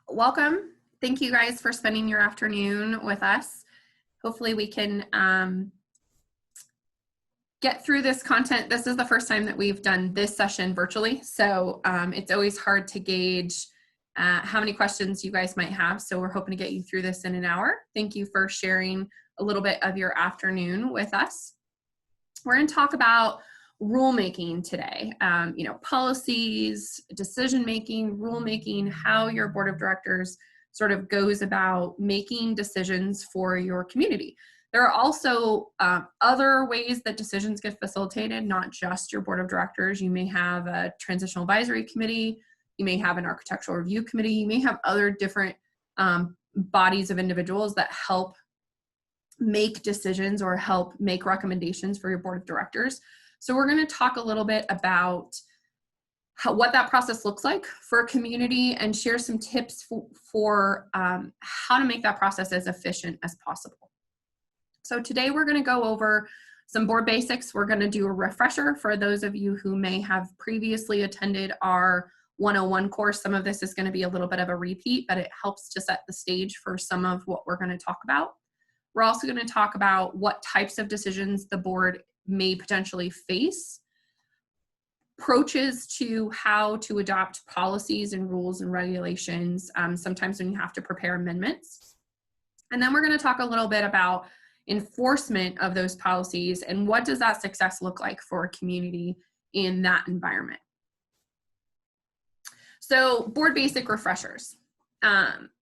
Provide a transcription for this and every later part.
Welcome. Thank you guys for spending your afternoon with us. Hopefully we can get through this content. This is the first time that we've done this session virtually, so it's always hard to gauge how many questions you guys might have, so we're hoping to get you through this in an hour. Thank you for sharing a little bit of your afternoon with us. We're going to talk about rulemaking today, policies, decision-making, rulemaking, how your board of directors sort of goes about making decisions for your community. There are also other ways that decisions get facilitated, not just your board of directors. You may have a transitional advisory committee, you may have an architectural review committee, you may have other different bodies of individuals that help make decisions or help make recommendations for your board of directors. So we're going to talk a little bit about what that process looks like for a community and share some tips for how to make that process as efficient as possible. So today we're going to go over some board basics. We're going to do a refresher for those of you who may have previously attended our 101 course. Some of this is going to be a little bit of a repeat, but it helps to set the stage for some of what we're going to talk about. We're also going to talk about what types of decisions the board may potentially face, approaches to how to adopt policies and rules and regulations, sometimes when you have to prepare amendments. And then we're going to talk a little bit about enforcement of those policies and what does that success look like for a community in that environment. So board basic refreshers.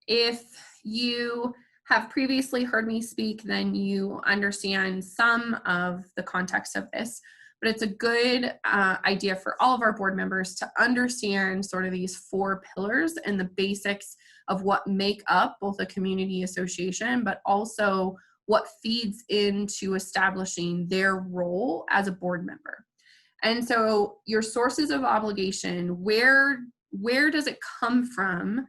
If you have previously heard me speak, then you understand some of the context of this, but it's a good idea for all of our board members to understand sort of these four pillars and the basics of what make up both a community association, but also what feeds into establishing their role as a board member. And so your sources of obligation, where does it come from?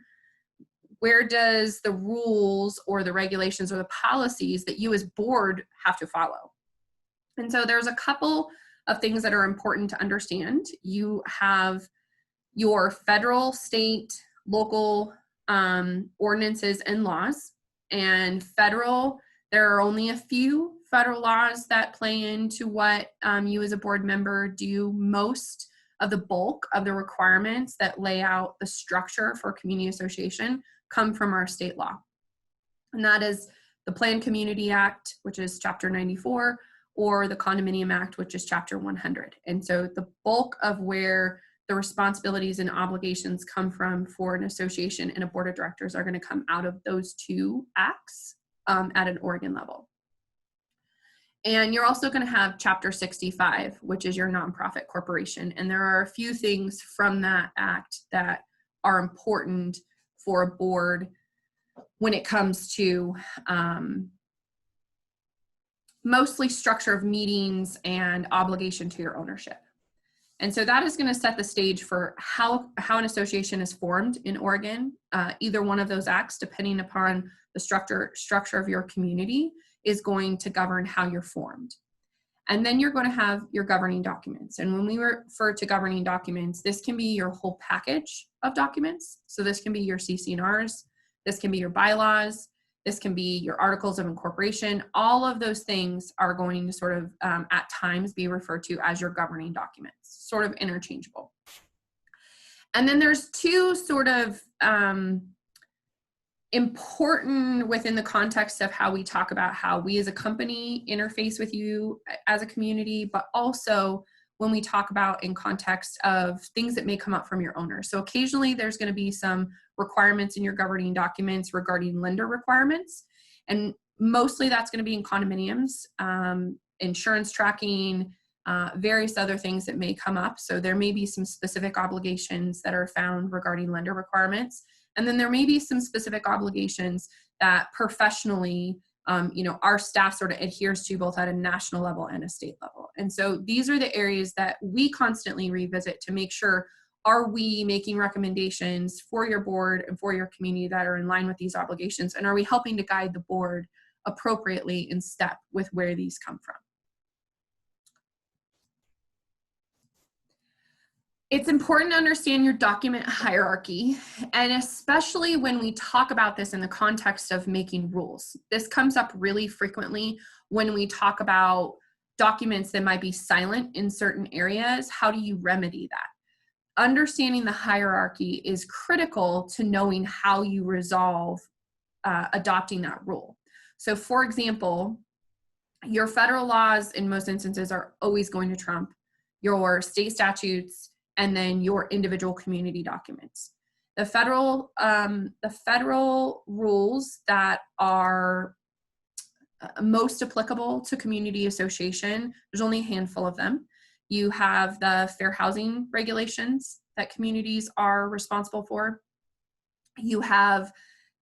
Where does the rules or the regulations or the policies that you as board have to follow? And so there's a couple of things that are important to understand. You have your federal, state, local ordinances and laws. And federal, there are only a few federal laws that play into what you as a board member do. Most of the bulk of the requirements that lay out the structure for a community association come from our state law. And that is the Planned Community Act, which is Chapter 94, or the Condominium Act, which is Chapter 100. And so the bulk of where the responsibilities and obligations come from for an association and a board of directors are going to come out of those two acts at an Oregon level. And you're also going to have Chapter 65, which is your nonprofit corporation. And there are a few things from that act that are important for a board when it comes to mostly structure of meetings and obligation to your ownership. And so that is going to set the stage for how an association is formed in Oregon. Either one of those acts, depending upon the structure of your community, is going to govern how you're formed. And then you're going to have your governing documents. And when we refer to governing documents, this can be your whole package of documents. So this can be your CC&Rs, this can be your bylaws, this can be your articles of incorporation. All of those things are going to sort of at times be referred to as your governing documents, sort of interchangeable. And then there's two sort of important within the context of how we talk about how we as a company interface with you as a community, but also when we talk about in context of things that may come up from your owner. So occasionally there's going to be some requirements in your governing documents regarding lender requirements. And mostly that's going to be in condominiums, insurance tracking, various other things that may come up. So there may be some specific obligations that are found regarding lender requirements. And then there may be some specific obligations that professionally, our staff sort of adheres to both at a national level and a state level. And so these are the areas that we constantly revisit to make sure, are we making recommendations for your board and for your community that are in line with these obligations? And are we helping to guide the board appropriately in step with where these come from? It's important to understand your document hierarchy, and especially when we talk about this in the context of making rules. This comes up really frequently when we talk about documents that might be silent in certain areas. How do you remedy that? Understanding the hierarchy is critical to knowing how you resolve adopting that rule. So for example, your federal laws in most instances are always going to trump your state statutes and then your individual community documents. The federal rules that are most applicable to community association, there's only a handful of them. You have the fair housing regulations that communities are responsible for. You have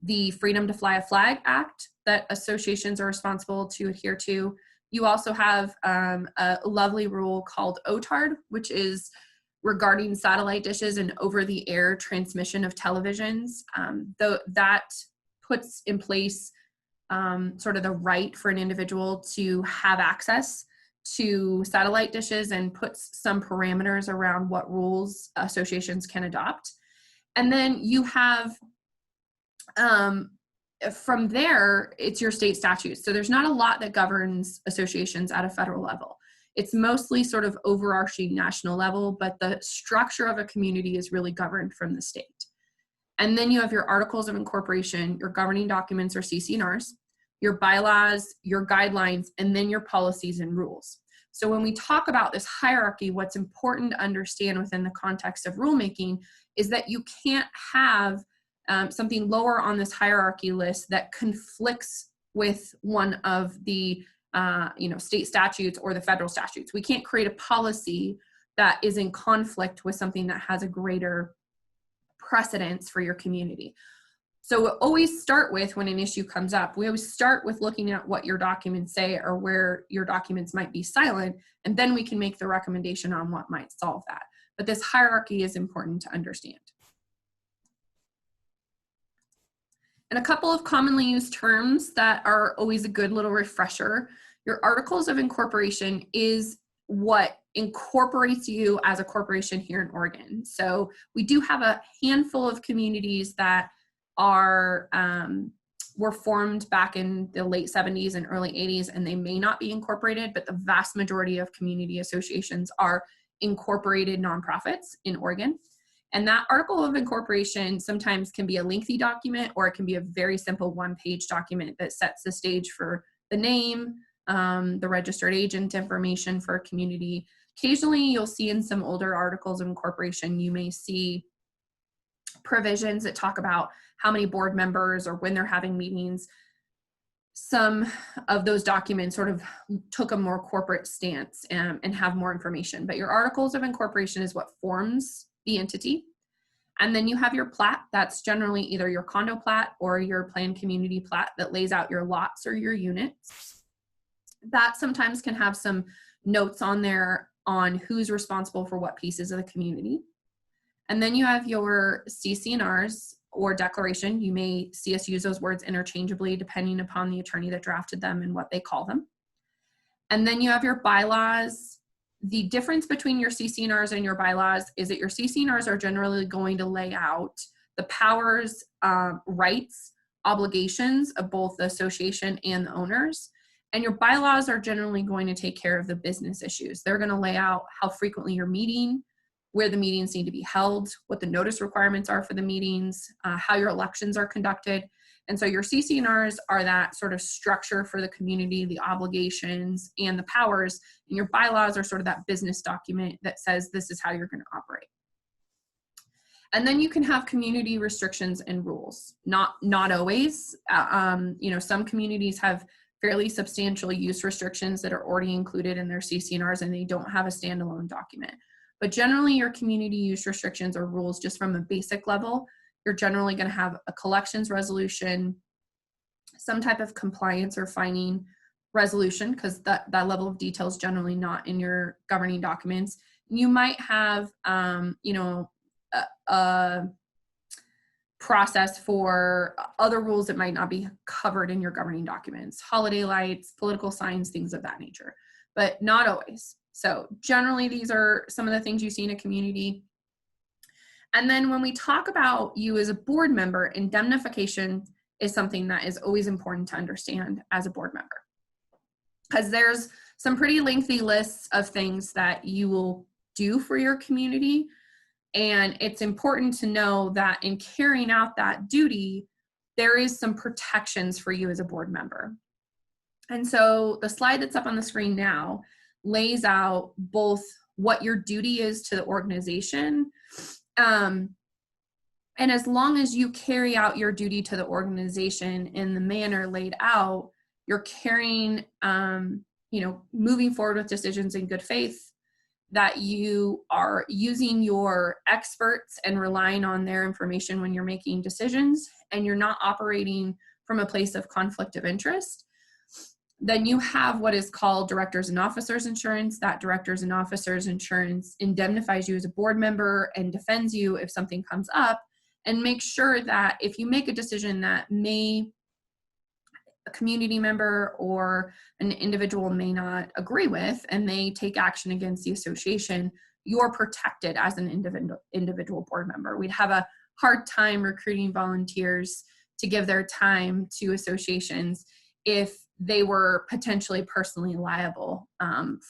the Freedom to Fly a Flag Act that associations are responsible to adhere to. You also have a lovely rule called OTARD, which is regarding satellite dishes and over-the-air transmission of televisions. That puts in place sort of the right for an individual to have access to satellite dishes and puts some parameters around what rules associations can adopt. And then you have, from there, it's your state statutes. So there's not a lot that governs associations at a federal level. It's mostly sort of overarching national level, but the structure of a community is really governed from the state. And then you have your articles of incorporation, your governing documents or CC&Rs, your bylaws, your guidelines, and then your policies and rules. So when we talk about this hierarchy, what's important to understand within the context of rulemaking is that you can't have something lower on this hierarchy list that conflicts with one of the state statutes or the federal statutes. We can't create a policy that is in conflict with something that has a greater precedence for your community. So we'll always start with, when an issue comes up, we always start with looking at what your documents say or where your documents might be silent, and then we can make the recommendation on what might solve that. But this hierarchy is important to understand. And a couple of commonly used terms that are always a good little refresher. Your articles of incorporation is what incorporates you as a corporation here in Oregon. So we do have a handful of communities that were formed back in the late 70s and early 80s, and they may not be incorporated, but the vast majority of community associations are incorporated nonprofits in Oregon. And that article of incorporation sometimes can be a lengthy document, or it can be a very simple one-page document that sets the stage for the name, the registered agent information for a community. Occasionally, you'll see in some older articles of incorporation, you may see provisions that talk about how many board members or when they're having meetings. Some of those documents sort of took a more corporate stance and have more information. But your articles of incorporation is what forms the entity. And then you have your plat. That's generally either your condo plat or your planned community plat that lays out your lots or your units. That sometimes can have some notes on there on who's responsible for what pieces of the community. And then you have your CC&Rs or declaration. You may see us use those words interchangeably depending upon the attorney that drafted them and what they call them. And then you have your bylaws. The difference between your CC&Rs and your bylaws is that your CC&Rs are generally going to lay out the powers, rights, obligations of both the association and the owners. And your bylaws are generally going to take care of the business issues. They're going to lay out how frequently you're meeting, where the meetings need to be held, what the notice requirements are for the meetings, how your elections are conducted. And so your CC&Rs are that sort of structure for the community, the obligations, and the powers. And your bylaws are sort of that business document that says this is how you're going to operate. And then you can have community restrictions and rules. Not always. Some communities have fairly substantial use restrictions that are already included in their CC&Rs, and they don't have a standalone document. But generally, your community use restrictions or rules, just from a basic level, you're generally going to have a collections resolution, some type of compliance or fining resolution, because that level of detail is generally not in your governing documents. You might have, a process for other rules that might not be covered in your governing documents, holiday lights, political signs, things of that nature, but not always. So generally, these are some of the things you see in a community. And then when we talk about you as a board member, indemnification is something that is always important to understand as a board member, because there's some pretty lengthy lists of things that you will do for your community. And it's important to know that in carrying out that duty, there is some protections for you as a board member. And so the slide that's up on the screen now lays out both what your duty is to the organization. And as long as you carry out your duty to the organization in the manner laid out, you're carrying, moving forward with decisions in good faith, that you are using your experts and relying on their information when you're making decisions, and you're not operating from a place of conflict of interest, then you have what is called directors and officers insurance. That directors and officers insurance indemnifies you as a board member and defends you if something comes up, and makes sure that if you make a decision that a community member or an individual may not agree with, and they take action against the association, you're protected as an individual board member. We'd have a hard time recruiting volunteers to give their time to associations if they were potentially personally liable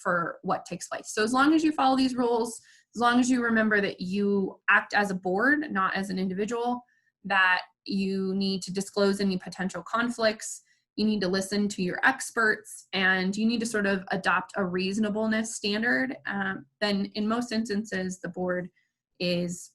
for what takes place. So as long as you follow these rules, as long as you remember that you act as a board, not as an individual, that you need to disclose any potential conflicts, you need to listen to your experts, and you need to sort of adopt a reasonableness standard, then in most instances, the board is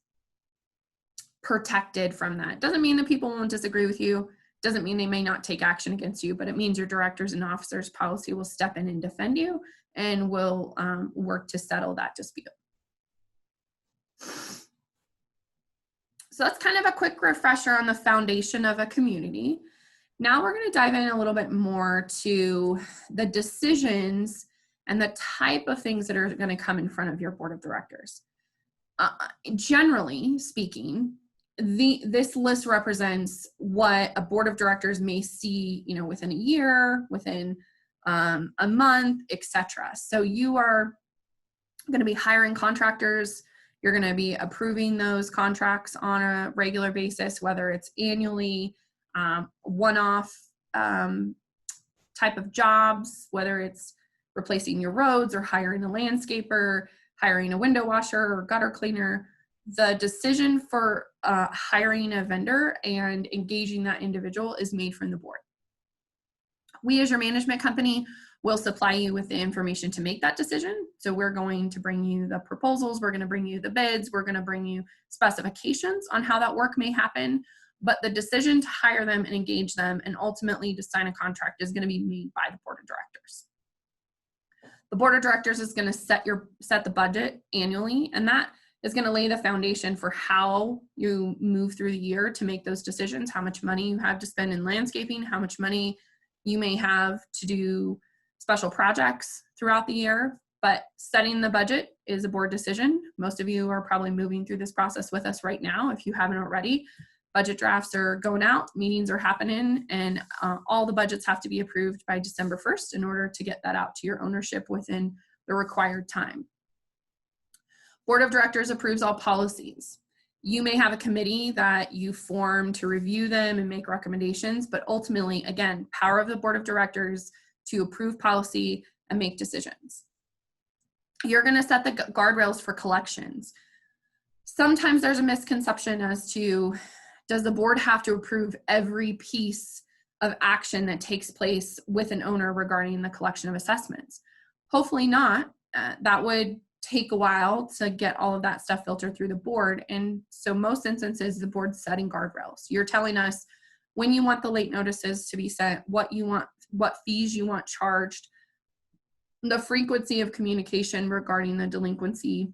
protected from that. Doesn't mean that people won't disagree with you, doesn't mean they may not take action against you, but it means your directors and officers policy will step in and defend you and will work to settle that dispute. So that's kind of a quick refresher on the foundation of a community. Now we're going to dive in a little bit more to the decisions and the type of things that are going to come in front of your board of directors. Generally speaking, this list represents what a board of directors may see, within a year, within a month, etc. So you are going to be hiring contractors. You're going to be approving those contracts on a regular basis, whether it's annually, one-off type of jobs, whether it's replacing your roads or hiring a landscaper, hiring a window washer or gutter cleaner. The decision for hiring a vendor and engaging that individual is made from the board. We as your management company will supply you with the information to make that decision. So we're going to bring you the proposals, we're going to bring you the bids, we're going to bring you specifications on how that work may happen. But the decision to hire them and engage them and ultimately to sign a contract is going to be made by the board of directors. The board of directors is going to set the budget annually, and that is going to lay the foundation for how you move through the year to make those decisions, how much money you have to spend in landscaping, how much money you may have to do special projects throughout the year. But setting the budget is a board decision. Most of you are probably moving through this process with us right now if you haven't already. Budget drafts are going out, meetings are happening, and all the budgets have to be approved by December 1st in order to get that out to your ownership within the required time. Board of directors approves all policies. You may have a committee that you form to review them and make recommendations, but ultimately, again, power of the board of directors to approve policy and make decisions. You're going to set the guardrails for collections. Sometimes there's a misconception as to, does the board have to approve every piece of action that takes place with an owner regarding the collection of assessments? Hopefully not. That would take a while to get all of that stuff filtered through the board. And so most instances, the board's setting guardrails. You're telling us when you want the late notices to be sent, what you want, what fees you want charged, the frequency of communication regarding the delinquency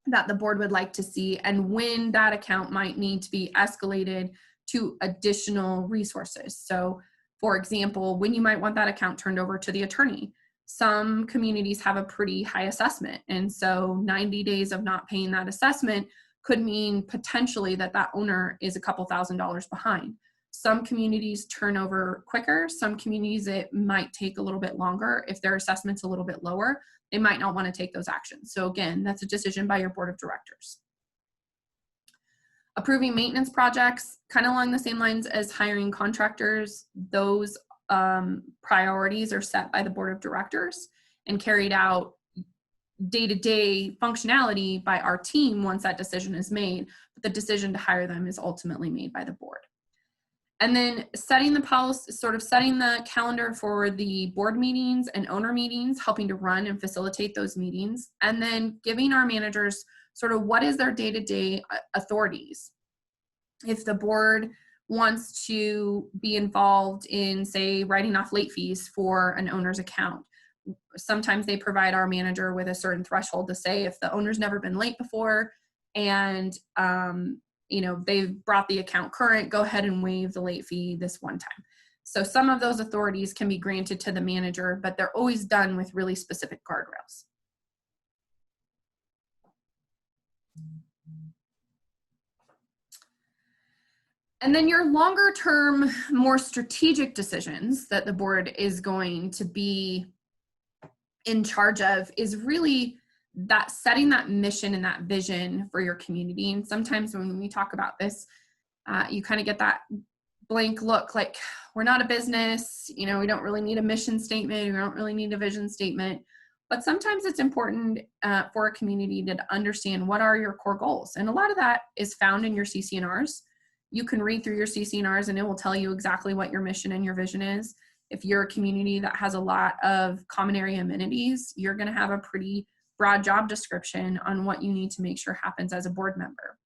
that the board would like to see, and when that account might need to be escalated to additional resources. So for example, when you might want that account turned over to the attorney. Some communities have a pretty high assessment, and so 90 days of not paying that assessment could mean potentially that that owner is a couple $1,000s behind. Some communities turn over quicker. Some communities, it might take a little bit longer. If their assessment's a little bit lower, they might not want to take those actions. So again, that's a decision by your board of directors. Approving maintenance projects, kind of along the same lines as hiring contractors, those priorities are set by the board of directors and carried out day-to-day functionality by our team once that decision is made, but the decision to hire them is ultimately made by the board. And then setting the policy, sort of setting the calendar for the board meetings and owner meetings, helping to run and facilitate those meetings, and then giving our managers sort of what is their day-to-day authorities. If the board wants to be involved in, say, writing off late fees for an owner's account, sometimes they provide our manager with a certain threshold to say if the owner's never been late before and they've brought the account current, go ahead and waive the late fee this one time. So some of those authorities can be granted to the manager, but they're always done with really specific guardrails. And then your longer term, more strategic decisions that the board is going to be in charge of is really that setting that mission and that vision for your community. And sometimes when we talk about this, you kind of get that blank look like we're not a business, we don't really need a mission statement, we don't really need a vision statement. But sometimes it's important for a community to understand what are your core goals. And a lot of that is found in your CC&Rs. You can read through your CC&Rs and it will tell you exactly what your mission and your vision is. If you're a community that has a lot of common area amenities, you're going to have a pretty broad job description on what you need to make sure happens as a board member.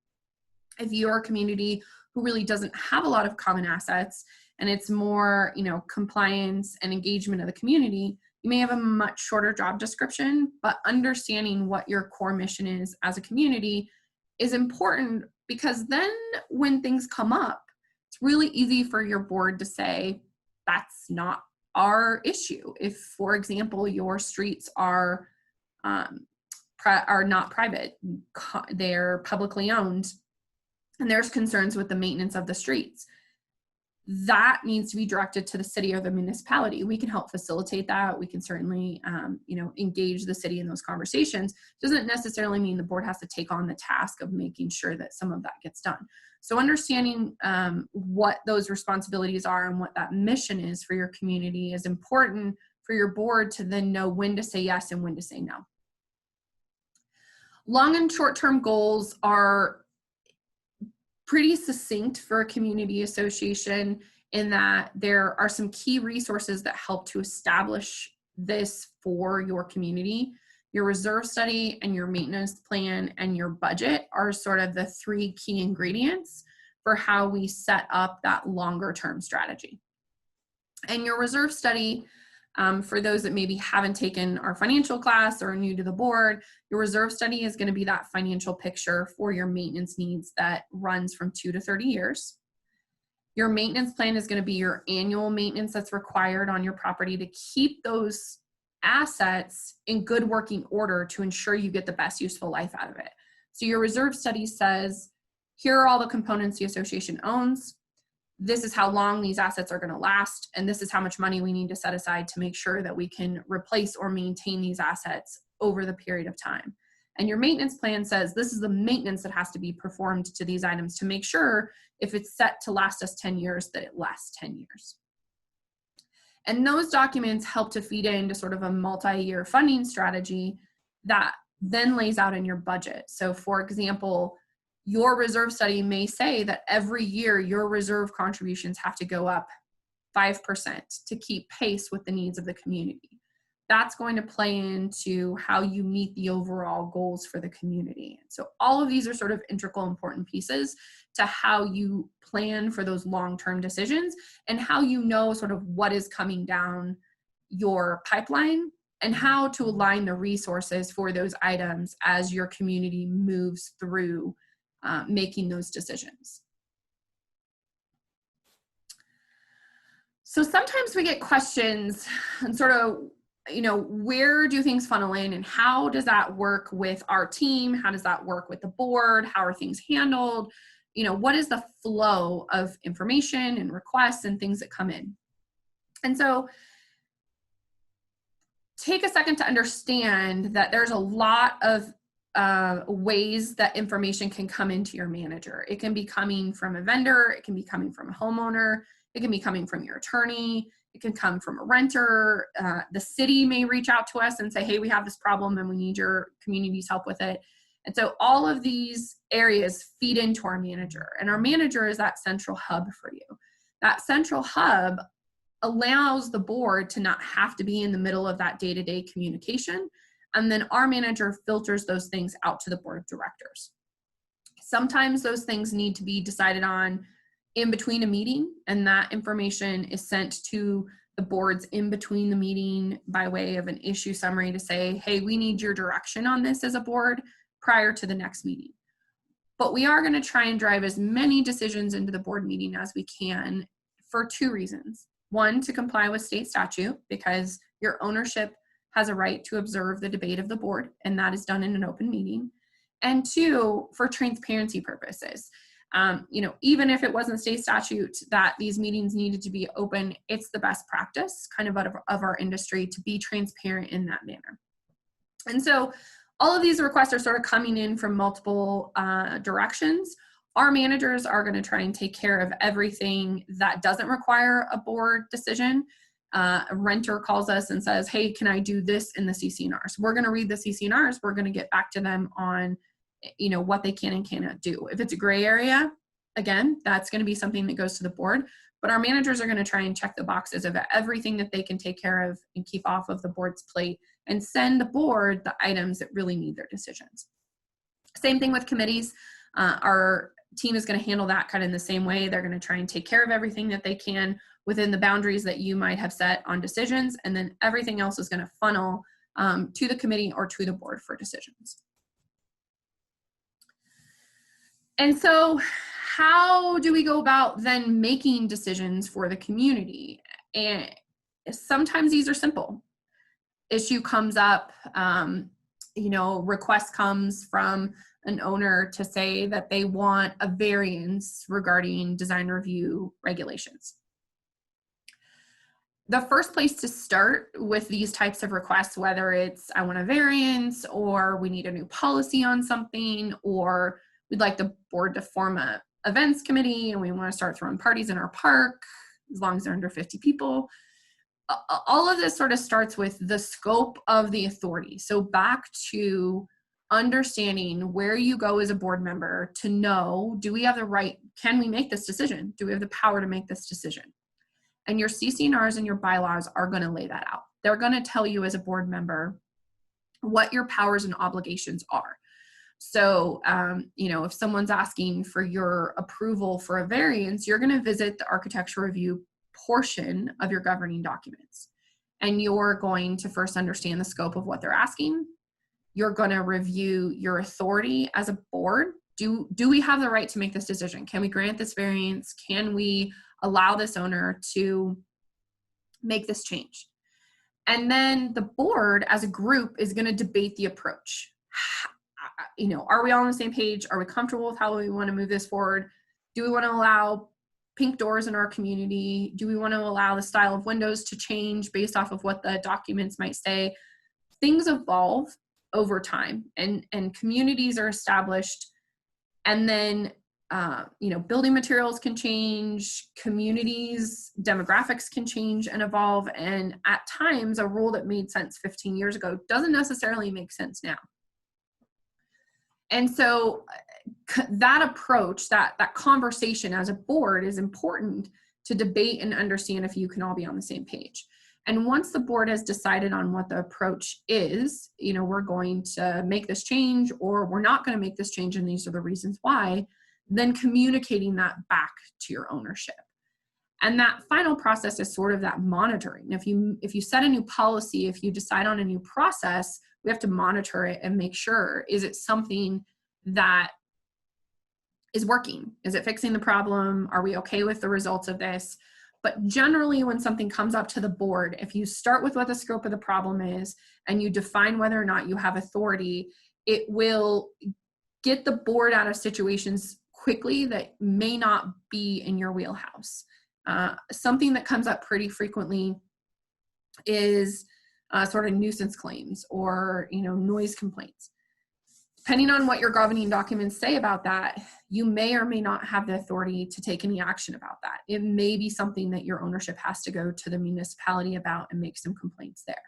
If you're a community who really doesn't have a lot of common assets and it's more, compliance and engagement of the community, you may have a much shorter job description, but understanding what your core mission is as a community is important, because then when things come up, it's really easy for your board to say, that's not our issue. If, for example, your streets are not private, they're publicly owned, and there's concerns with the maintenance of the streets, that needs to be directed to the city or the municipality. We can help facilitate that. We can certainly, engage the city in those conversations. Doesn't necessarily mean the board has to take on the task of making sure that some of that gets done. So understanding what those responsibilities are and what that mission is for your community is important for your board to then know when to say yes and when to say no. Long and short-term goals are pretty succinct for a community association in that there are some key resources that help to establish this for your community. Your reserve study and your maintenance plan and your budget are sort of the three key ingredients for how we set up that longer term strategy. And your reserve study, for those that maybe haven't taken our financial class or are new to the board, your reserve study is going to be that financial picture for your maintenance needs that runs from 2 to 30 years. Your maintenance plan is going to be your annual maintenance that's required on your property to keep those assets in good working order to ensure you get the best useful life out of it. So your reserve study says, here are all the components the association owns. This is how long these assets are going to last, and this is how much money we need to set aside to make sure that we can replace or maintain these assets over the period of time. And your maintenance plan says this is the maintenance that has to be performed to these items to make sure if it's set to last us 10 years, that it lasts 10 years. And those documents help to feed into sort of a multi-year funding strategy that then lays out in your budget. So for example, your reserve study may say that every year your reserve contributions have to go up 5% to keep pace with the needs of the community. That's going to play into how you meet the overall goals for the community. So all of these are sort of integral, important pieces to how you plan for those long-term decisions and how you know sort of what is coming down your pipeline and how to align the resources for those items as your community moves through making those decisions. So sometimes we get questions and sort of, where do things funnel in and how does that work with our team? How does that work with the board? How are things handled? What is the flow of information and requests and things that come in? And so take a second to understand that there's a lot of ways that information can come into your manager. It can be coming from a vendor, it can be coming from a homeowner, it can be coming from your attorney, it can come from a renter. The city may reach out to us and say, hey, we have this problem and we need your community's help with it. And so all of these areas feed into our manager, and our manager is that central hub for you. That central hub allows the board to not have to be in the middle of that day-to-day communication. And then our manager filters those things out to the board of directors. Sometimes those things need to be decided on in between a meeting, and that information is sent to the boards in between the meeting by way of an issue summary to say, hey, we need your direction on this as a board prior to the next meeting. But we are going to try and drive as many decisions into the board meeting as we can for two reasons. One, to comply with state statute, because your ownership has a right to observe the debate of the board, and that is done in an open meeting. And two, for transparency purposes. Even if it wasn't state statute that these meetings needed to be open, it's the best practice kind of of our industry to be transparent in that manner. And so all of these requests are sort of coming in from multiple directions. Our managers are going to try and take care of everything that doesn't require a board decision. A renter calls us and says, hey, can I do this in the CC&Rs? We're going to read the CC&Rs. We're going to get back to them on what they can and cannot do. If it's a gray area, again, that's going to be something that goes to the board. But our managers are going to try and check the boxes of everything that they can take care of and keep off of the board's plate and send the board the items that really need their decisions. Same thing with committees. Our team is going to handle that kind of in the same way. They're going to try and take care of everything that they can within the boundaries that you might have set on decisions, and then everything else is going to funnel to the committee or to the board for decisions. And so how do we go about then making decisions for the community? And sometimes these are simple. Issue comes up, request comes from an owner to say that they want a variance regarding design review regulations. The first place to start with these types of requests, whether it's I want a variance or we need a new policy on something, or we'd like the board to form a events committee and we want to start throwing parties in our park, as long as they're under 50 people. All of this sort of starts with the scope of the authority. So back to understanding where you go as a board member to know, do we have the right, can we make this decision? Do we have the power to make this decision? And your CC&Rs and your bylaws are going to lay that out. They're going to tell you as a board member what your powers and obligations are. So, if someone's asking for your approval for a variance, you're going to visit the architecture review portion of your governing documents. And you're going to first understand the scope of what they're asking. You're going to review your authority as a board. Do we have the right to make this decision? Can we grant this variance? Can we allow this owner to make this change? And then the board as a group is going to debate the approach. Are we all on the same page? Are we comfortable with how we want to move this forward? Do we want to allow pink doors in our community? Do we want to allow the style of windows to change based off of what the documents might say? Things evolve over time, and communities are established, and then building materials can change, communities, demographics can change and evolve, and at times a rule that made sense 15 years ago doesn't necessarily make sense now. And so that approach, that conversation as a board is important to debate and understand if you can all be on the same page. And once the board has decided on what the approach is, we're going to make this change or we're not going to make this change and these are the reasons why, then communicating that back to your ownership. And that final process is sort of that monitoring. If you set a new policy, if you decide on a new process, we have to monitor it and make sure, is it something that is working? Is it fixing the problem? Are we okay with the results of this? But generally, when something comes up to the board, if you start with what the scope of the problem is and you define whether or not you have authority, it will get the board out of situations quickly that may not be in your wheelhouse. Something that comes up pretty frequently is sort of nuisance claims or noise complaints. Depending on what your governing documents say about that, you may or may not have the authority to take any action about that. It may be something that your ownership has to go to the municipality about and make some complaints there.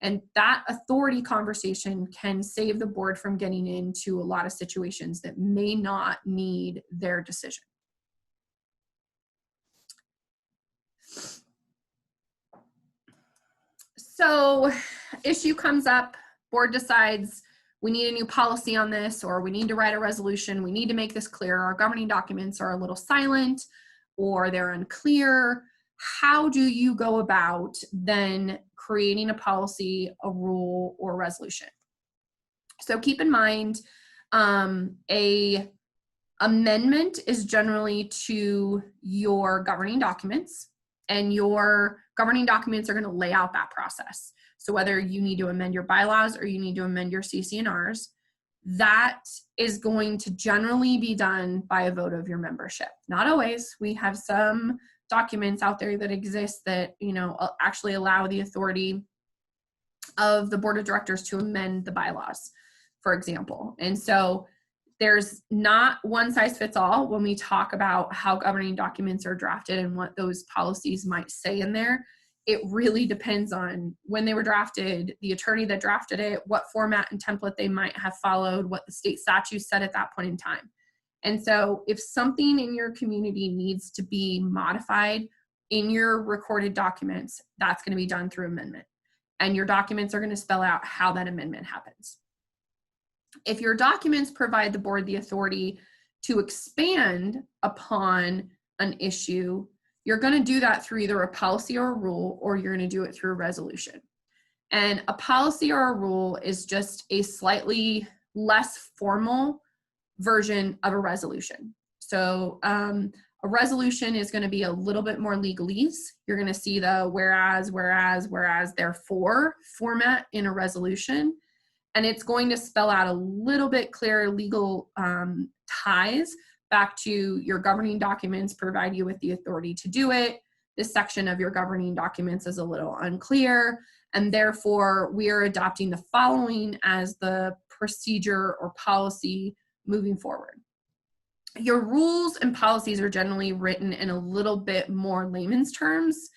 And that authority conversation can save the board from getting into a lot of situations that may not need their decision. So, issue comes up, board decides we need a new policy on this, or we need to write a resolution, we need to make this clear, our governing documents are a little silent or they're unclear. How do you go about then creating a policy, a rule, or resolution? So keep in mind, a amendment is generally to your governing documents, and your governing documents are going to lay out that process. So whether you need to amend your bylaws or you need to amend your CC&Rs, that is going to generally be done by a vote of your membership. Not always. We have some documents out there that exist that, you know, actually allow the authority of the board of directors to amend the bylaws, for example. And so there's not one size fits all when we talk about how governing documents are drafted and what those policies might say in there. It really depends on when they were drafted, the attorney that drafted it, what format and template they might have followed, what the state statutes said at that point in time. And so if something in your community needs to be modified in your recorded documents, that's going to be done through amendment. And your documents are going to spell out how that amendment happens. If your documents provide the board the authority to expand upon an issue, you're going to do that through either a policy or a rule, or you're going to do it through a resolution. And a policy or a rule is just a slightly less formal version of a resolution. So a resolution is going to be a little bit more legalese. You're going to see the whereas, therefore format in a resolution. And it's going to spell out a little bit clearer legal ties back to your governing documents, provide you with the authority to do it. This section of your governing documents is a little unclear, and therefore we are adopting the following as the procedure or policy moving forward. Your rules and policies are generally written in a little bit more layman's terms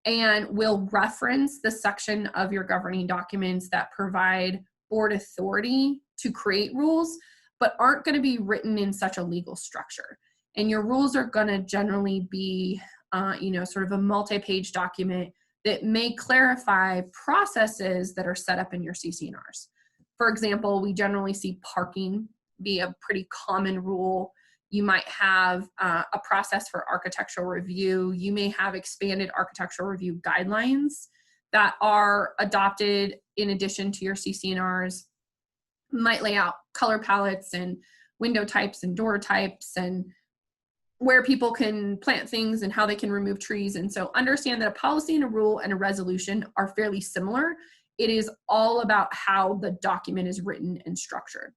and will reference the section of your governing documents that provide board authority to create rules, but aren't going to be written in such a legal structure. And your rules are going to generally be, sort of a multi-page document that may clarify processes that are set up in your CC&Rs. For example, we generally see parking be a pretty common rule. You might have a process for architectural review. You may have expanded architectural review guidelines that are adopted in addition to your CC&Rs. Might lay out color palettes and window types and door types and where people can plant things and how they can remove trees. And so understand that a policy and a rule and a resolution are fairly similar. It is all about how the document is written and structured.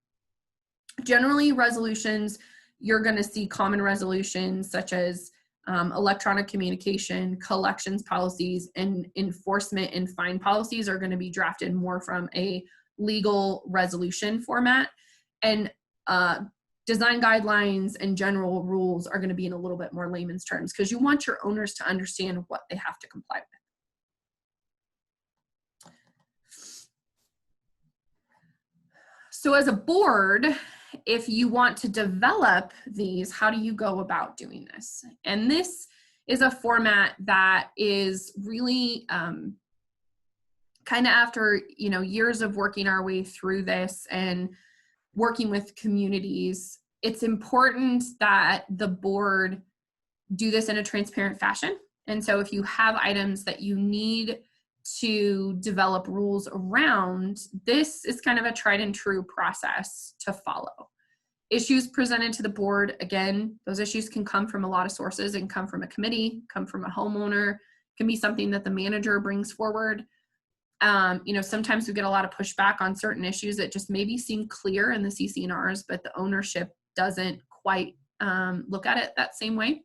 Generally, resolutions, you're going to see common resolutions such as electronic communication, collections policies, and enforcement and fine policies are going to be drafted more from a legal resolution format. And design guidelines and general rules are going to be in a little bit more layman's terms because you want your owners to understand what they have to comply with. So as a board, if you want to develop these, how do you go about doing this? And this is a format that is really kind of after, years of working our way through this and working with communities, it's important that the board do this in a transparent fashion. And so if you have items that you need to develop rules around, this is kind of a tried and true process to follow. Issues presented to the board, again, those issues can come from a lot of sources and come from a committee, come from a homeowner, can be something that the manager brings forward. Sometimes we get a lot of pushback on certain issues that just maybe seem clear in the CC&Rs, but the ownership doesn't quite look at it that same way.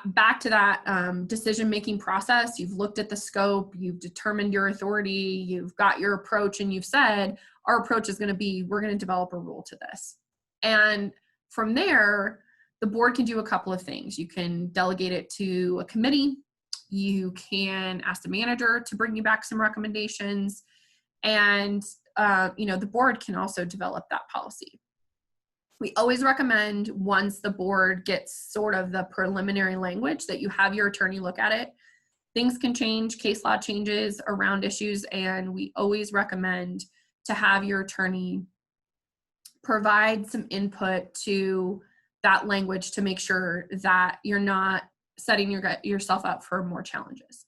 back to that decision-making process. You've looked at the scope, you've determined your authority, you've got your approach, and you've said, our approach is going to be, we're going to develop a rule to this. And from there, the board can do a couple of things. You can delegate it to a committee. You can ask the manager to bring you back some recommendations. And, the board can also develop that policy. We always recommend, once the board gets sort of the preliminary language, that you have your attorney look at it. Things can change, case law changes around issues, and we always recommend to have your attorney provide some input to that language to make sure that you're not setting yourself up for more challenges.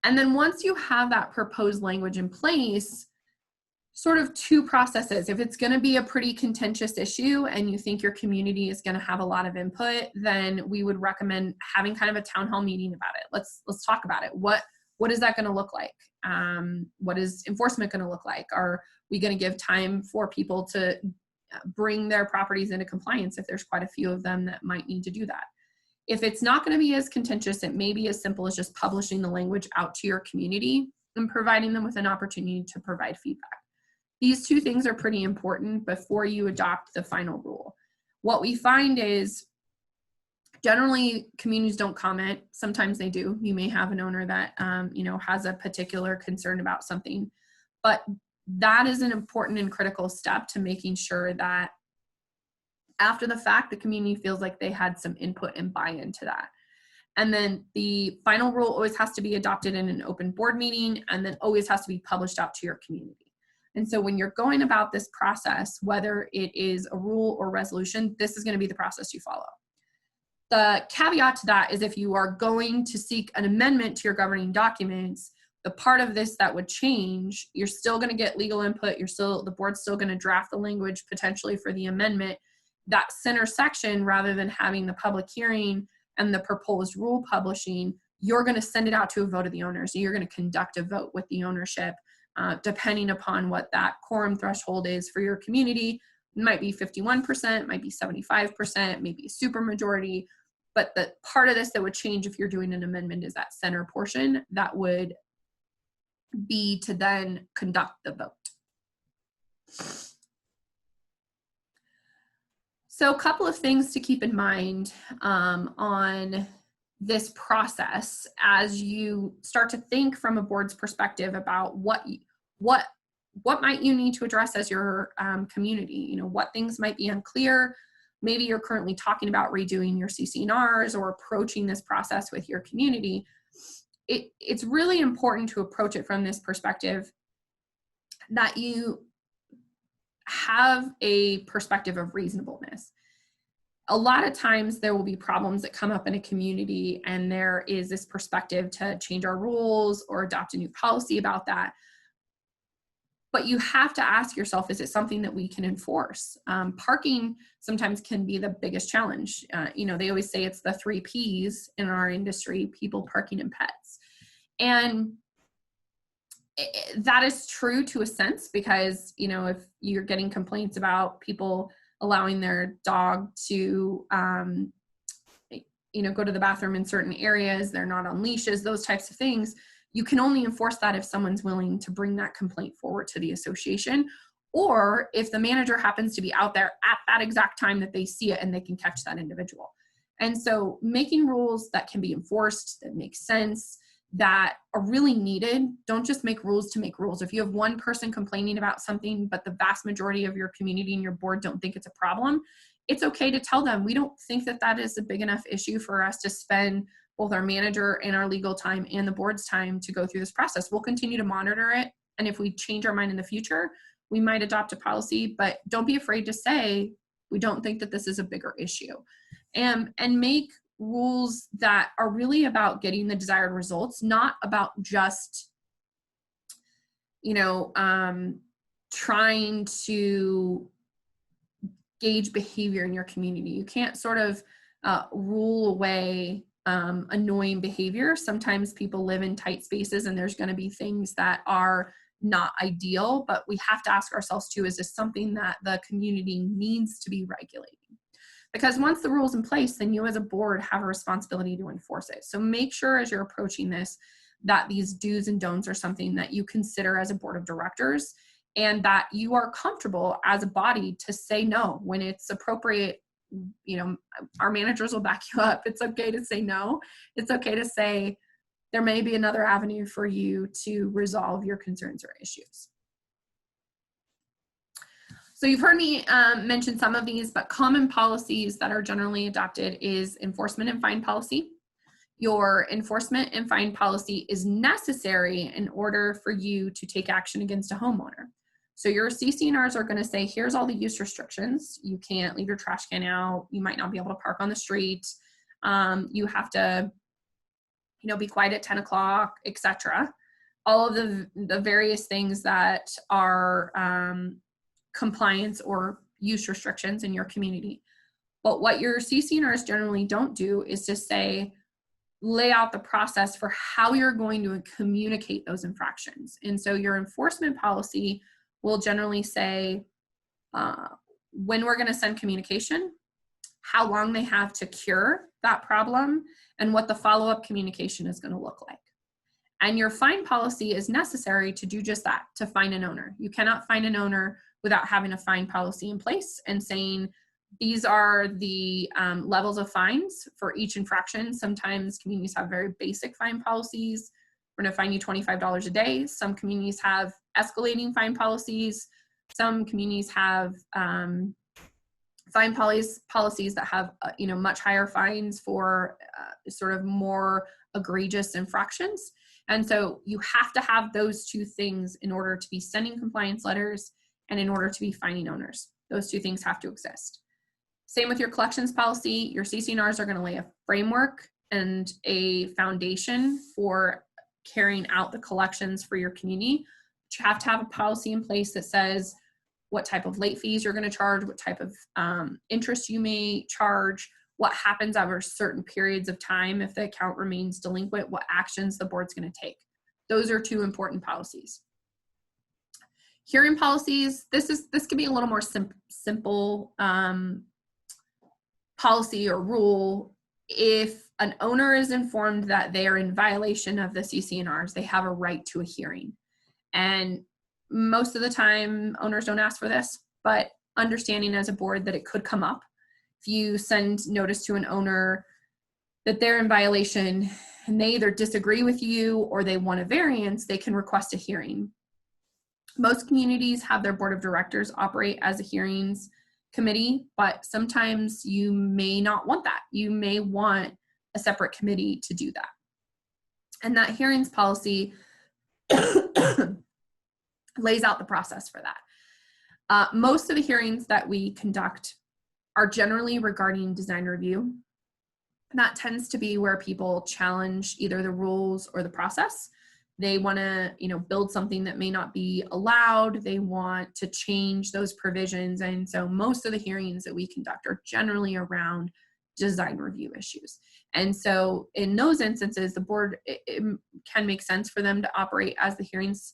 And then once you have that proposed language in place, sort of two processes. If it's going to be a pretty contentious issue and you think your community is going to have a lot of input, then we would recommend having kind of a town hall meeting about it. Let's talk about it. What is that going to look like? What is enforcement going to look like? Are we going to give time for people to bring their properties into compliance if there's quite a few of them that might need to do that? If it's not going to be as contentious, it may be as simple as just publishing the language out to your community and providing them with an opportunity to provide feedback. These two things are pretty important before you adopt the final rule. What we find is generally communities don't comment. Sometimes they do. You may have an owner that has a particular concern about something, but that is an important and critical step to making sure that after the fact, the community feels like they had some input and buy-in to that. And then the final rule always has to be adopted in an open board meeting, and then always has to be published out to your community. And so when you're going about this process, whether it is a rule or resolution, this is going to be the process you follow. The caveat to that is if you are going to seek an amendment to your governing documents, the part of this that would change, you're still going to get legal input. The board's still going to draft the language potentially for the amendment. That center section, rather than having the public hearing and the proposed rule publishing, you're going to send it out to a vote of the owners. So you're going to conduct a vote with the ownership. Depending upon what that quorum threshold is for your community. It might be 51%, might be 75%, maybe a super majority. But the part of this that would change if you're doing an amendment is that center portion that would be to then conduct the vote. So a couple of things to keep in mind on this process as you start to think from a board's perspective about what might you need to address as your community. What things might be unclear. Maybe you're currently talking about redoing your CC&Rs or approaching this process with your community. It's really important to approach it from this perspective that you have a perspective of reasonableness. A lot of times there will be problems that come up in a community and there is this perspective to change our rules or adopt a new policy about that. But you have to ask yourself, is it something that we can enforce? Parking sometimes can be the biggest challenge. They always say it's the 3 Ps in our industry: people, parking, and pets. And that is true to a sense because, if you're getting complaints about people allowing their dog to, go to the bathroom in certain areas, they're not on leashes, those types of things, you can only enforce that if someone's willing to bring that complaint forward to the association, or if the manager happens to be out there at that exact time that they see it and they can catch that individual. And so making rules that can be enforced, that make sense, that are really needed. Don't just make rules to make rules. If you have one person complaining about something, but the vast majority of your community and your board don't think it's a problem, it's okay to tell them, we don't think that that is a big enough issue for us to spend both our manager and our legal time and the board's time to go through this process. We'll continue to monitor it. And if we change our mind in the future, we might adopt a policy, but don't be afraid to say, we don't think that this is a bigger issue. And make rules that are really about getting the desired results, not about just, trying to gauge behavior in your community. You can't sort of rule away annoying behavior. Sometimes people live in tight spaces and there's going to be things that are not ideal, but we have to ask ourselves too, is this something that the community needs to be regulating? Because once the rule's in place, then you as a board have a responsibility to enforce it. So make sure as you're approaching this that these do's and don'ts are something that you consider as a board of directors, and that you are comfortable as a body to say no when it's appropriate. You know, our managers will back you up. It's okay to say no. It's okay to say there may be another avenue for you to resolve your concerns or issues. So you've heard me mention some of these, but common policies that are generally adopted is enforcement and fine policy. Your enforcement and fine policy is necessary in order for you to take action against a homeowner. So your CC&Rs are going to say, here's all the use restrictions. You can't leave your trash can out. You might not be able to park on the street. You have to, be quiet at 10 o'clock, etc. All of the various things that are compliance or use restrictions in your community. But what your CC&Rs generally don't do is just say, lay out the process for how you're going to communicate those infractions. And so your enforcement policy will generally say when we're going to send communication, how long they have to cure that problem, and what the follow-up communication is going to look like. And your fine policy is necessary to do just that, to fine an owner. You cannot fine an owner without having a fine policy in place and saying, these are the levels of fines for each infraction. Sometimes communities have very basic fine policies. We're going to fine you $25 a day. Some communities have escalating fine policies. Some communities have fine policies that have much higher fines for sort of more egregious infractions. And so you have to have those two things in order to be sending compliance letters and in order to be fining owners. Those two things have to exist. Same with your collections policy. Your CC&Rs are going to lay a framework and a foundation for carrying out the collections for your community. But you have to have a policy in place that says what type of late fees you're going to charge, what type of interest you may charge, what happens over certain periods of time if the account remains delinquent, what actions the board's going to take. Those are two important policies. Hearing policies, this can be a little more simple policy or rule. If an owner is informed that they are in violation of the CC&Rs, they have a right to a hearing. And most of the time, owners don't ask for this, but understanding as a board that it could come up. If you send notice to an owner that they're in violation and they either disagree with you or they want a variance, they can request a hearing. Most communities have their board of directors operate as a hearings committee, but sometimes you may not want that. You may want a separate committee to do that. And that hearings policy lays out the process for that. Most of the hearings that we conduct are generally regarding design review. That tends to be where people challenge either the rules or the process. They want to, build something that may not be allowed. They want to change those provisions. And so most of the hearings that we conduct are generally around design review issues. And so in those instances, the board, it can make sense for them to operate as the hearings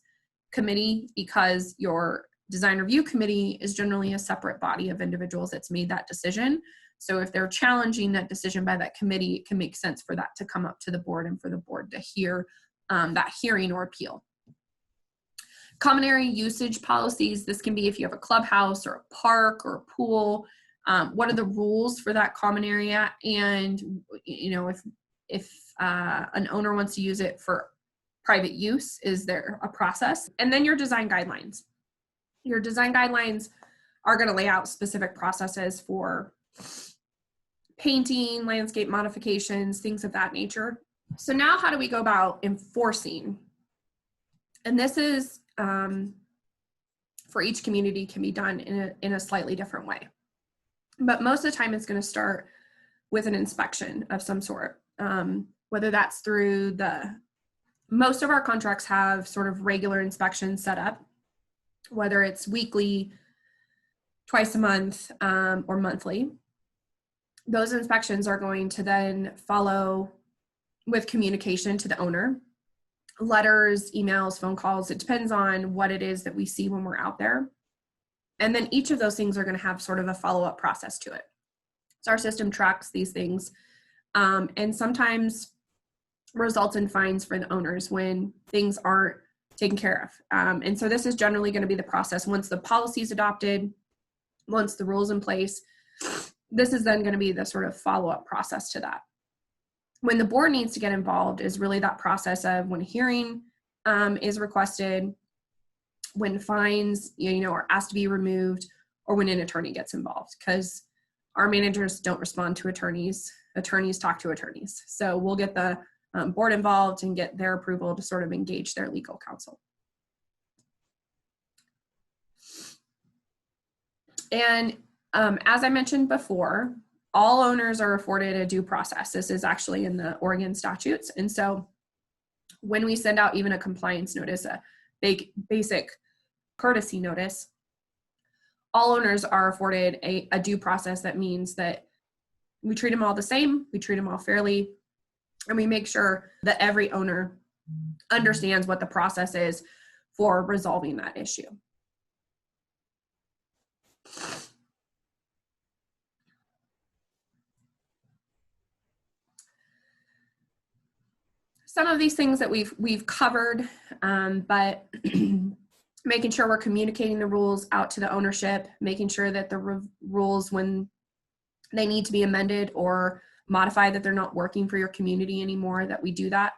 committee, because your design review committee is generally a separate body of individuals that's made that decision. So if they're challenging that decision by that committee, it can make sense for that to come up to the board and for the board to hear that hearing or appeal. Common area usage policies. This can be if you have a clubhouse or a park or a pool. What are the rules for that common area? And if an owner wants to use it for private use, is there a process? And then your design guidelines. Your design guidelines are going to lay out specific processes for painting, landscape modifications, things of that nature. So now how do we go about enforcing? And this is, for each community, can be done in a slightly different way. But most of the time it's going to start with an inspection of some sort, whether that's through most of our contracts have sort of regular inspections set up, whether it's weekly, twice a month, or monthly. Those inspections are going to then follow with communication to the owner, letters, emails, phone calls. It depends on what it is that we see when we're out there. And then each of those things are going to have sort of a follow-up process to it. So our system tracks these things, and sometimes results in fines for the owners when things aren't taken care of. And so this is generally going to be the process. Once the policy is adopted, once the rules in place, this is then going to be the sort of follow-up process to that. When the board needs to get involved is really that process of when a hearing is requested, when fines, are asked to be removed, or when an attorney gets involved, because our managers don't respond to attorneys. Attorneys talk to attorneys. So we'll get the board involved and get their approval to sort of engage their legal counsel. And as I mentioned before, all owners are afforded a due process. This is actually in the Oregon statutes. And so when we send out even a compliance notice, a basic courtesy notice, all owners are afforded a due process. That means that we treat them all the same, we treat them all fairly, and we make sure that every owner understands what the process is for resolving that issue. Some of these things that we've covered, but making sure we're communicating the rules out to the ownership, making sure that the rules, when they need to be amended or modified, that they're not working for your community anymore, that we do that.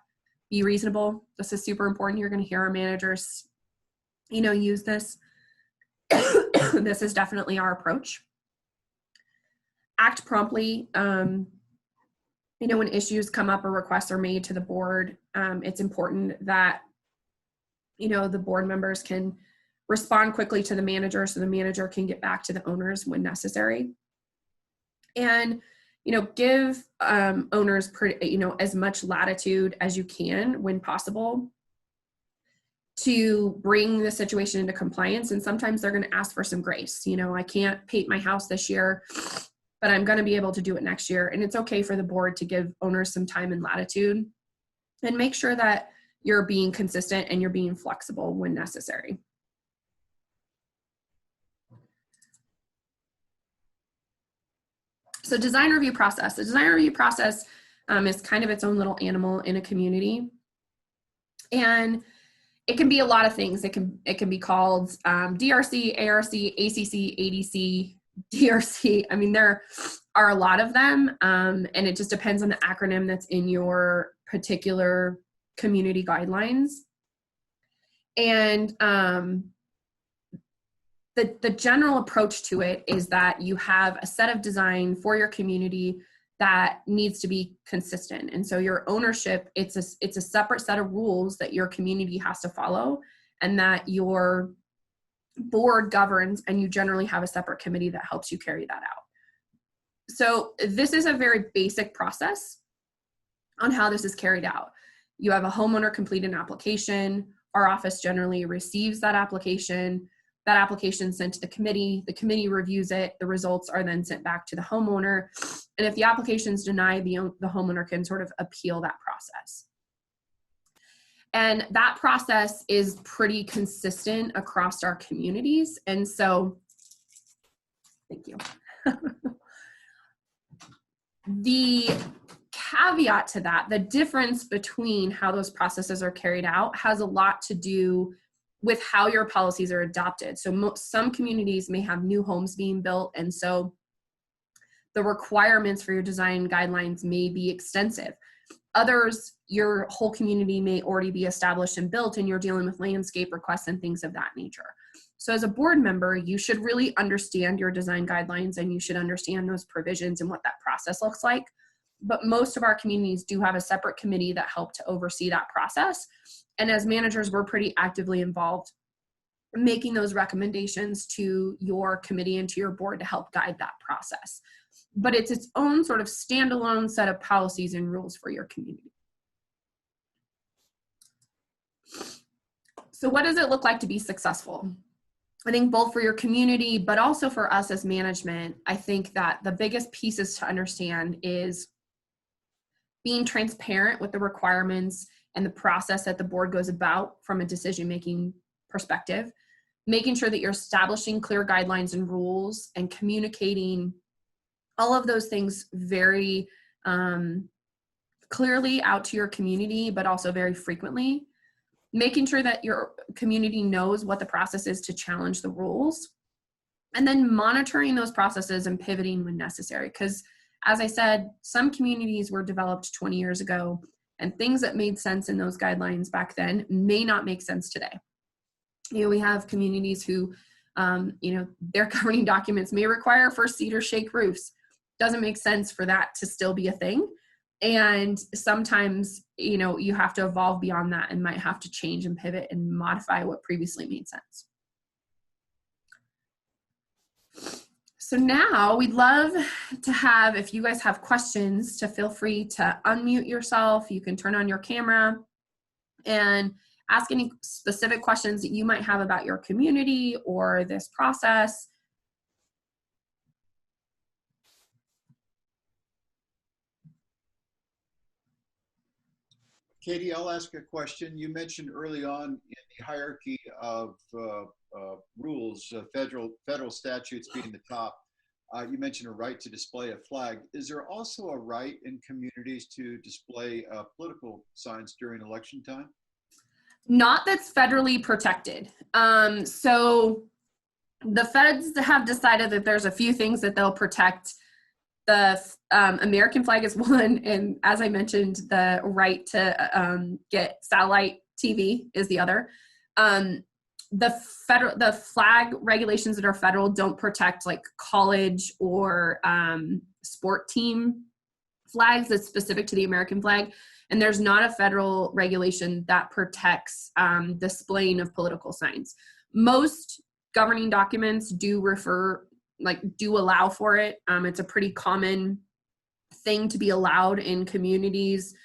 Be reasonable. This is super important. You're going to hear our managers, use this. This is definitely our approach. Act promptly. When issues come up or requests are made to the board, it's important that, the board members can respond quickly to the manager so the manager can get back to the owners when necessary. And, give owners, as much latitude as you can when possible to bring the situation into compliance. And sometimes they're going to ask for some grace. I can't paint my house this year, but I'm going to be able to do it next year. And it's okay for the board to give owners some time and latitude and make sure that you're being consistent and you're being flexible when necessary. So design review process. The design review process is kind of its own little animal in a community. And it can be a lot of things. It can be called DRC, ARC, ACC, ADC, DRC. I mean, there are a lot of them, and it just depends on the acronym that's in your particular community guidelines. And the general approach to it is that you have a set of design for your community that needs to be consistent. And so your ownership, it's a separate set of rules that your community has to follow and that your board governs, and you generally have a separate committee that helps you carry that out. So this is a very basic process on how this is carried out. You have a homeowner complete an application. Our office generally receives that application. That application is sent to the committee reviews it, the results are then sent back to the homeowner. And if the application is denied, the homeowner can sort of appeal that process. And that process is pretty consistent across our communities. And so, thank you. The caveat to that, the difference between how those processes are carried out has a lot to do with how your policies are adopted. So some communities may have new homes being built, and so the requirements for your design guidelines may be extensive. Others, your whole community may already be established and built, and you're dealing with landscape requests and things of that nature. So as a board member, you should really understand your design guidelines, and you should understand those provisions and what that process looks like. But most of our communities do have a separate committee that help to oversee that process. And as managers, we're pretty actively involved in making those recommendations to your committee and to your board to help guide that process. But it's its own sort of standalone set of policies and rules for your community. So what does it look like to be successful? I think both for your community, but also for us as management, I think that the biggest pieces to understand is being transparent with the requirements and the process that the board goes about from a decision-making perspective, making sure that you're establishing clear guidelines and rules and communicating All of those things very clearly out to your community, but also very frequently. Making sure that your community knows what the process is to challenge the rules, and then monitoring those processes and pivoting when necessary. Because as I said, some communities were developed 20 years ago, and things that made sense in those guidelines back then may not make sense today. We have communities who, their governing documents may require first cedar shake roofs. Doesn't make sense for that to still be a thing. And sometimes, you have to evolve beyond that and might have to change and pivot and modify what previously made sense. So now we'd love to have, if you guys have questions, to feel free to unmute yourself. You can turn on your camera and ask any specific questions that you might have about your community or this process. Katie, I'll ask a question. You mentioned early on in the hierarchy of rules, federal statutes being the top, you mentioned a right to display a flag. Is there also a right in communities to display political signs during election time? Not that's federally protected. So the feds have decided that there's a few things that they'll protect. The American flag is one, and as I mentioned, the right to get satellite TV is the other. The flag regulations that are federal don't protect like college or sport team flags that's specific to the American flag. And there's not a federal regulation that protects displaying of political signs. Most governing documents do allow for it. It's a pretty common thing to be allowed in communities.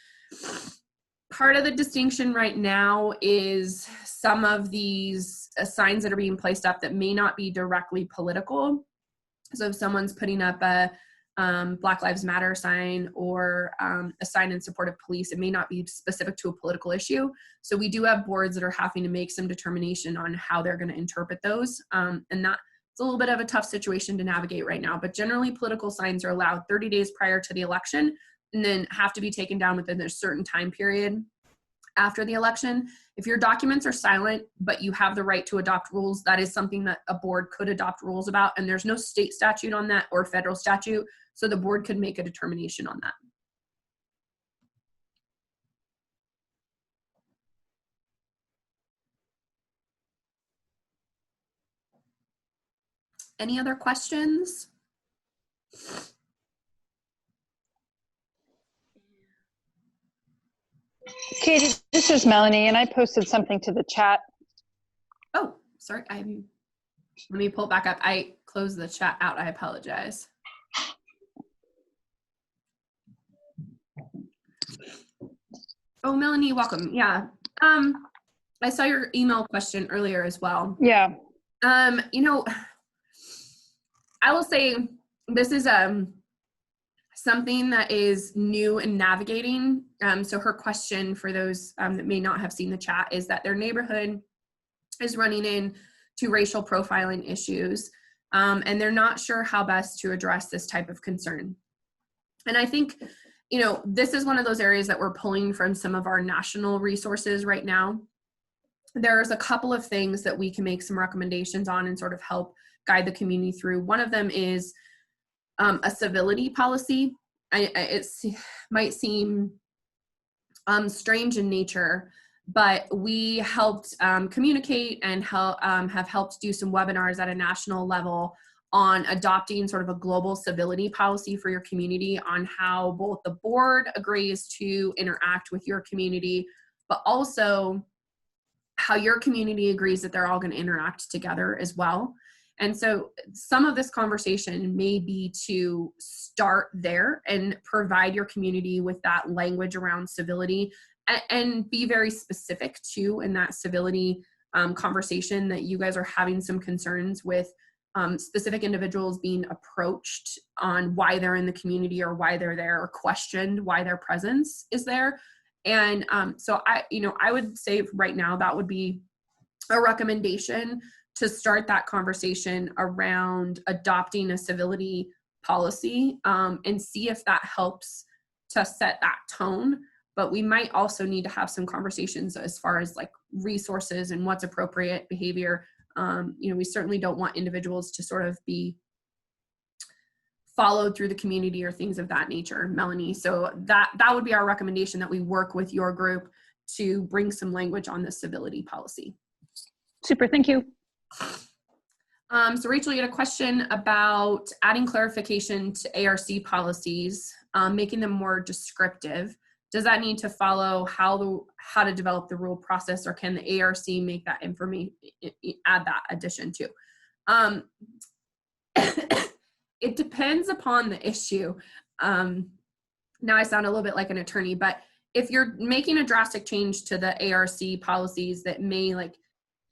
Part of the distinction right now is some of these signs that are being placed up that may not be directly political. So if someone's putting up a Black Lives Matter sign or a sign in support of police, it may not be specific to a political issue. So we do have boards that are having to make some determination on how they're going to interpret those. And that it's a little bit of a tough situation to navigate right now, but generally political signs are allowed 30 days prior to the election and then have to be taken down within a certain time period after the election. If your documents are silent, but you have the right to adopt rules, that is something that a board could adopt rules about, and there's no state statute on that or federal statute, so the board could make a determination on that. Any other questions? Katie, this is Melanie, and I posted something to the chat. Oh, sorry. Let me pull it back up. I closed the chat out. I apologize. Oh, Melanie, welcome. Yeah. I saw your email question earlier as well. Yeah. I will say this is something that is new in navigating. So her question for those that may not have seen the chat is that their neighborhood is running into racial profiling issues, and they're not sure how best to address this type of concern. And I think, this is one of those areas that we're pulling from some of our national resources right now. There's a couple of things that we can make some recommendations on and sort of help guide the community through. One of them is a civility policy. It might seem strange in nature, but we helped communicate and have helped do some webinars at a national level on adopting sort of a global civility policy for your community, on how both the board agrees to interact with your community, but also how your community agrees that they're all going to interact together as well. And so some of this conversation may be to start there and provide your community with that language around civility, and be very specific too in that civility conversation that you guys are having some concerns with specific individuals being approached on why they're in the community or why they're there, or questioned why their presence is there. And so I would say right now that would be a recommendation to start that conversation around adopting a civility policy and see if that helps to set that tone. But we might also need to have some conversations as far as like resources and what's appropriate behavior. We certainly don't want individuals to sort of be followed through the community or things of that nature, Melanie. So that would be our recommendation, that we work with your group to bring some language on the civility policy. Super, thank you. So Rachel, you had a question about adding clarification to ARC policies, making them more descriptive. Does that need to follow how to develop the rule process, or can the ARC make that information, add that addition to? It depends upon the issue. Now I sound a little bit like an attorney, but if you're making a drastic change to the ARC policies that may like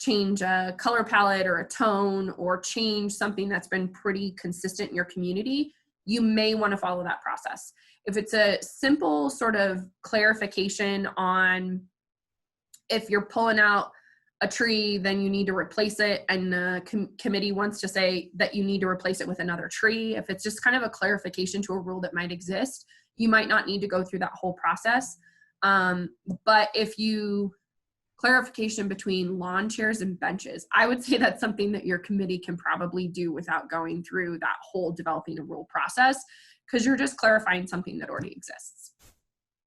change a color palette or a tone, or change something that's been pretty consistent in your community, you may want to follow that process. If it's a simple sort of clarification on if you're pulling out a tree, then you need to replace it, and the committee wants to say that you need to replace it with another tree, if it's just kind of a clarification to a rule that might exist, you might not need to go through that whole process. But if you clarification between lawn chairs and benches, I would say that's something that your committee can probably do without going through that whole developing a rule process, because you're just clarifying something that already exists.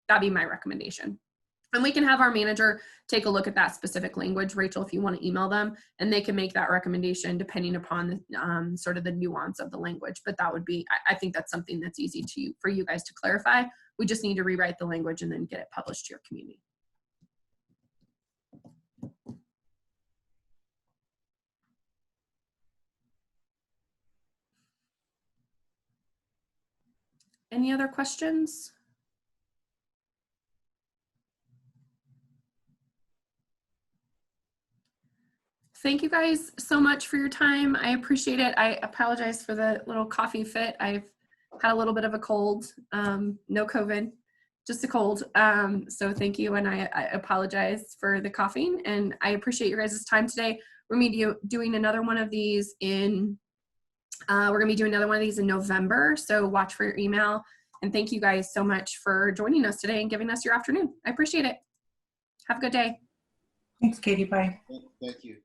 That'd be my recommendation. And we can have our manager take a look at that specific language, Rachel, if you want to email them, and they can make that recommendation depending upon the, sort of the nuance of the language. But that would be, I think that's something that's easy for you guys to clarify. We just need to rewrite the language and then get it published to your community. Any other questions? Thank you guys so much for your time. I appreciate it. I apologize for the little coffee fit. I've had a little bit of a cold, no COVID, just a cold. So thank you. And I apologize for the coughing, and I appreciate your guys' time today. We're going to be doing another one of these in, November. So watch for your email, and thank you guys so much for joining us today and giving us your afternoon. I appreciate it. Have a good day. Thanks, Katie. Bye. Thank you.